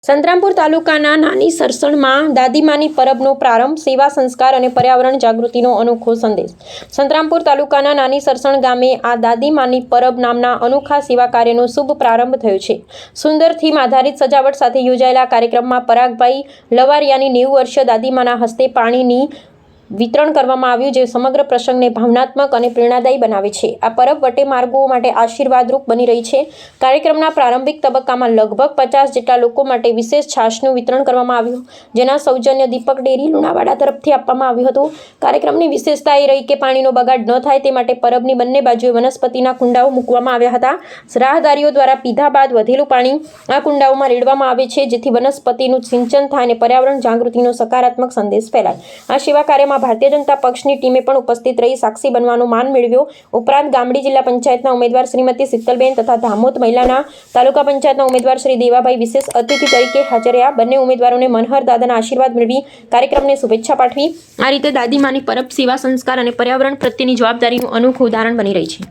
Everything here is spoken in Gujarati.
સંતરામપુર તાલુકાના નાની સરસણમાં દાદીમાની પરબનો પ્રારંભ, સેવા સંસ્કાર અને પર્યાવરણ જાગૃતિનો અનોખો સંદેશ। સંતરામપુર તાલુકાના નાની સરસણ ગામે આ દાદીમાની પરબ નામના અનોખા સેવા કાર્યનો શુભ પ્રારંભ થયો છે। સુંદર થીમ આધારિત સજાવટ સાથે યોજાયેલા કાર્યક્રમમાં પરાગભાઈ લવારિયાની 90 વર્ષીય દાદીમાના હસ્તે પાણીની વિતરણ કરવામાં આવ્યું, જે સમગ્ર પ્રસંગને ભાવનાત્મક અને પ્રેરણાદાયી બનાવે છે। આ પરબ વટે માર્ગો માટે આશીર્વાદરૂપ બની રહી છે। કાર્યક્રમના પ્રારંભિક તબક્કામાં લગભગ 50 જેટલા લોકો માટે વિશેષ છાશનું વિતરણ કરવામાં આવ્યું, જેના સૌજન્ય દીપક ડેરી લુણાવાડા તરફથી આપવામાં આવ્યું હતું। કાર્યક્રમની વિશેષતા એ રહી કે પાણીનો બગાડ ન થાય તે માટે પરબની બંને બાજુએ વનસ્પતિના કુંડાઓ મૂકવામાં આવ્યા હતા। રાહદારીઓ દ્વારા પીધા બાદ વધેલું પાણી આ કુંડાઓમાં રેડવામાં આવે છે, જેથી વનસ્પતિનું સિંચન થાય અને પર્યાવરણ જાગૃતિનો સકારાત્મક સંદેશ ફેલાય। આ સેવા કાર્યમાં ભારતીય જનતા પક્ષની ટીમે પણ ઉપસ્થિત રહી સાક્ષી બનવાનો માન મેળવ્યો। ઉપરાંત ગામડી જિલ્લા પંચાયતના ઉમેદવાર શ્રીમતી શીતલબેન તથા ધામોદ મહિલાના તાલુકા પંચાયતના ઉમેદવાર શ્રી દેવાભાઈ વિશેષ અતિથિ તરીકે હાજર રહ્યા। બંને ઉમેદવારોને મનહર દાદાના આશીર્વાદ મેળવી કાર્યક્રમને શુભેચ્છા પાઠવી। આ રીતે દાદીમાની પરબ સેવા સંસ્કાર અને પર્યાવરણ પ્રત્યેની જવાબદારીનું અનોખું ઉદાહરણ બની રહી છે।